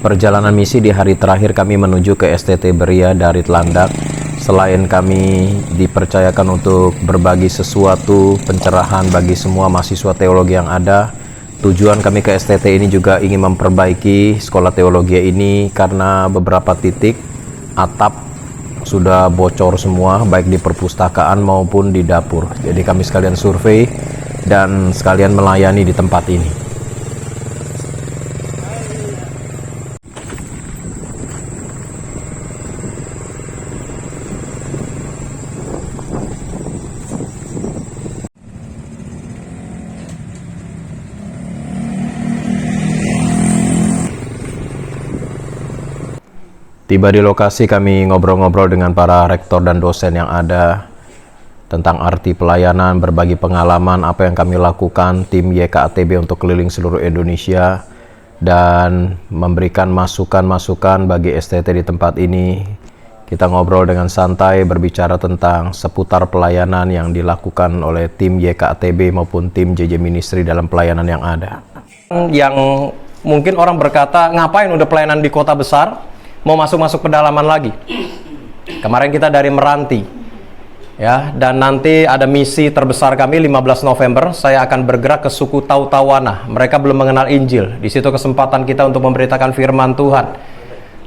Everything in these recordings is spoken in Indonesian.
Perjalanan misi di hari terakhir kami menuju ke STT Beria dari Telandak. Selain kami dipercayakan untuk berbagi sesuatu pencerahan bagi semua mahasiswa teologi yang ada, tujuan kami ke STT ini juga ingin memperbaiki sekolah teologi ini karena beberapa titik atap sudah bocor semua, baik di perpustakaan maupun di dapur. Jadi kami sekalian survei dan sekalian melayani di tempat ini. Tiba di lokasi, kami ngobrol-ngobrol dengan para rektor dan dosen yang ada tentang arti pelayanan, berbagi pengalaman apa yang kami lakukan tim YKATB untuk keliling seluruh Indonesia dan memberikan masukan-masukan bagi STT di tempat ini. Kita ngobrol dengan santai, berbicara tentang seputar pelayanan yang dilakukan oleh tim YKATB maupun tim JJ Ministry dalam pelayanan yang ada. Yang mungkin orang berkata, ngapain udah pelayanan di kota besar, mau masuk-masuk pedalaman lagi. Kemarin kita dari Meranti, ya, dan nanti ada misi terbesar kami 15 November. Saya akan bergerak ke suku Tautawana. Mereka belum mengenal Injil. Di situ kesempatan kita untuk memberitakan firman Tuhan.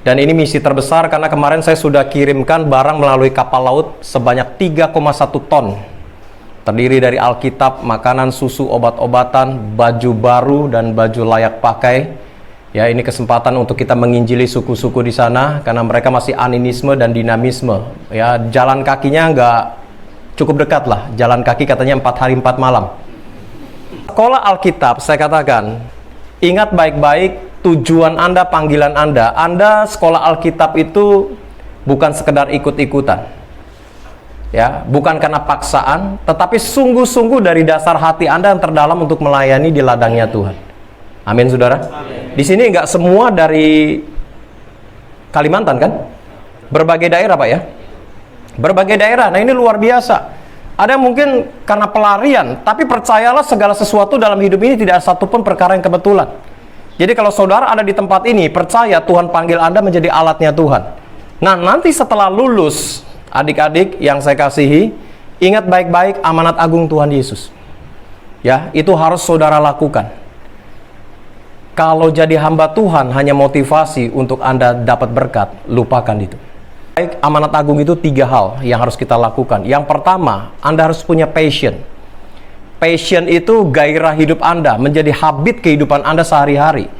Dan ini misi terbesar karena kemarin saya sudah kirimkan barang melalui kapal laut sebanyak 3,1 ton. Terdiri dari Alkitab, makanan, susu, obat-obatan, baju baru dan baju layak pakai. Ya, ini kesempatan untuk kita menginjili suku-suku di sana karena mereka masih animisme dan dinamisme. Ya, jalan kakinya nggak cukup dekat lah. Jalan kaki katanya 4 hari 4 malam. Sekolah Alkitab, saya katakan, ingat baik-baik tujuan Anda, panggilan Anda. Anda sekolah Alkitab itu bukan sekedar ikut-ikutan. Ya, bukan karena paksaan, tetapi sungguh-sungguh dari dasar hati Anda yang terdalam untuk melayani di ladangnya Tuhan. Amin, saudara. Amin. Di sini nggak semua dari Kalimantan kan? Berbagai daerah, Pak ya. Berbagai daerah. Nah, ini luar biasa. Ada mungkin karena pelarian, tapi percayalah segala sesuatu dalam hidup ini tidak satupun perkara yang kebetulan. Jadi kalau saudara ada di tempat ini, percaya Tuhan panggil Anda menjadi alatnya Tuhan. Nah, nanti setelah lulus, adik-adik yang saya kasihi, ingat baik-baik amanat agung Tuhan Yesus. Ya, itu harus saudara lakukan. Kalau jadi hamba Tuhan hanya motivasi untuk Anda dapat berkat, lupakan itu. Baik, amanat agung itu 3 hal yang harus kita lakukan. Yang pertama, Anda harus punya passion. Passion itu gairah hidup Anda, menjadi habit kehidupan Anda sehari-hari.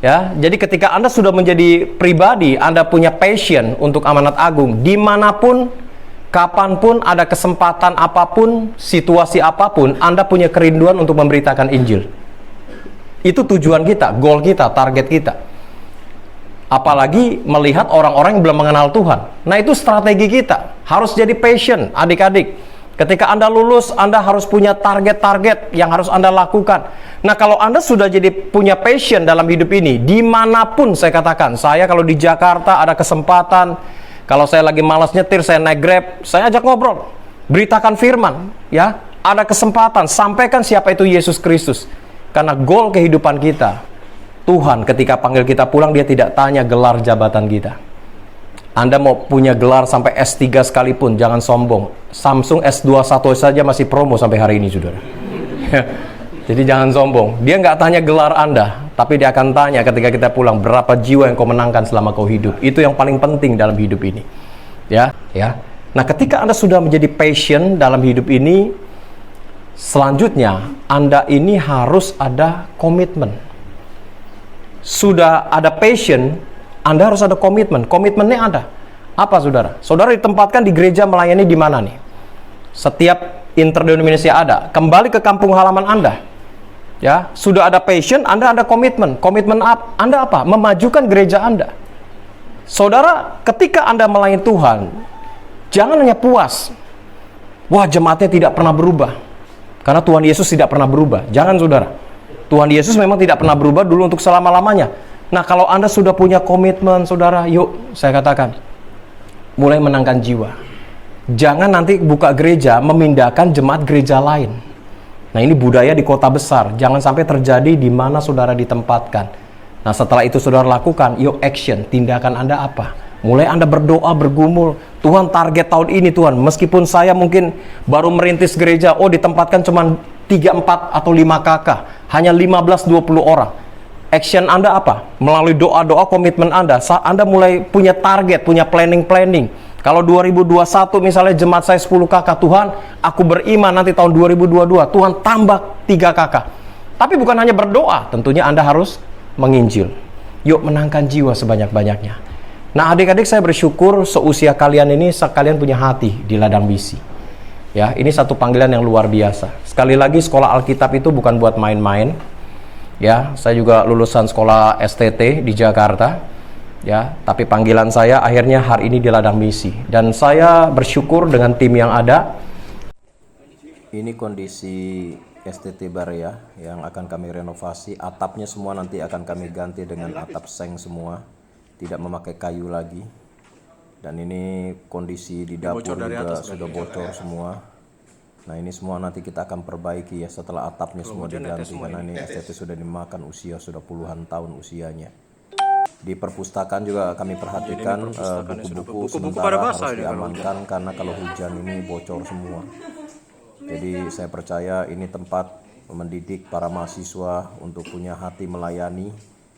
Ya, jadi ketika Anda sudah menjadi pribadi, Anda punya passion untuk amanat agung, dimanapun, kapanpun, ada kesempatan apapun, situasi apapun, Anda punya kerinduan untuk memberitakan Injil. Itu tujuan kita, goal kita, target kita. Apalagi melihat orang-orang yang belum mengenal Tuhan. Nah, itu strategi kita. Harus jadi passion, adik-adik. Ketika Anda lulus, Anda harus punya target-target yang harus Anda lakukan. Nah, kalau Anda sudah jadi punya passion dalam hidup ini, dimanapun saya katakan, saya kalau di Jakarta ada kesempatan, kalau saya lagi malas nyetir, saya naik Grab, saya ajak ngobrol. Beritakan firman, ya. Ada kesempatan, sampaikan siapa itu Yesus Kristus. Karena goal kehidupan kita, Tuhan ketika panggil kita pulang, dia tidak tanya gelar jabatan kita. Anda mau punya gelar sampai S3 sekalipun, jangan sombong. Samsung S21 saja masih promo sampai hari ini, saudara. Jadi jangan sombong. Dia nggak tanya gelar Anda, tapi dia akan tanya ketika kita pulang, berapa jiwa yang kau menangkan selama kau hidup. Itu yang paling penting dalam hidup ini. Ya. Nah, ketika Anda sudah menjadi passion dalam hidup ini, selanjutnya, Anda ini harus ada komitmen. Sudah ada passion, Anda harus ada komitmen. Komitmennya ada. Apa, saudara? Saudara ditempatkan di gereja melayani di mana nih? Setiap interdenominasi ada. Kembali ke kampung halaman Anda. Ya, sudah ada passion, Anda ada komitmen. Komitmen Anda apa? Memajukan gereja Anda. Saudara, ketika Anda melayani Tuhan, jangan hanya puas. Wah, jemaatnya tidak pernah berubah. Karena Tuhan Yesus tidak pernah berubah. Jangan, saudara. Tuhan Yesus memang tidak pernah berubah dulu untuk selama-lamanya. Nah, kalau Anda sudah punya komitmen, saudara, yuk, saya katakan, mulai menangkan jiwa. Jangan nanti buka gereja, memindahkan jemaat gereja lain. Nah, ini budaya di kota besar. Jangan sampai terjadi di mana saudara ditempatkan. Nah, setelah itu saudara lakukan, yuk action, tindakan Anda apa? Mulai Anda berdoa, bergumul, Tuhan target tahun ini Tuhan, meskipun saya mungkin baru merintis gereja, ditempatkan cuma 3, 4, atau 5 kakak, hanya 15-20 orang. Action Anda apa? Melalui doa-doa komitmen Anda mulai punya target, punya planning. Kalau 2021 misalnya jemaat saya 10 kakak, Tuhan, aku beriman nanti tahun 2022, Tuhan tambah 3 kakak. Tapi bukan hanya berdoa, tentunya Anda harus menginjil. Yuk menangkan jiwa sebanyak-banyaknya. Nah, adik-adik, saya bersyukur seusia kalian ini sekalian punya hati di ladang misi. Ya, ini satu panggilan yang luar biasa. Sekali lagi, sekolah Alkitab itu bukan buat main-main. Ya, saya juga lulusan sekolah STT di Jakarta. Ya, tapi panggilan saya akhirnya hari ini di ladang misi. Dan saya bersyukur dengan tim yang ada. Ini kondisi STT Baria yang akan kami renovasi. Atapnya semua nanti akan kami ganti dengan atap seng semua, tidak memakai kayu lagi. Dan ini kondisi di dapur juga sudah bocor semua. Nah, ini semua nanti kita akan perbaiki ya setelah atapnya semua diganti, karena ini STT sudah dimakan usia, sudah puluhan tahun usianya. Di perpustakaan juga kami perhatikan buku-buku sementara harus diamankan karena kalau hujan ini bocor semua. Jadi saya percaya ini tempat mendidik para mahasiswa untuk punya hati melayani.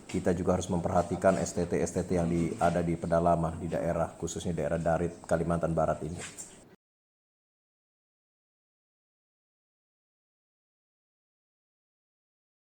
Kita juga harus memperhatikan STT yang ada di pedalaman, di daerah, khususnya daerah Darit, Kalimantan Barat ini.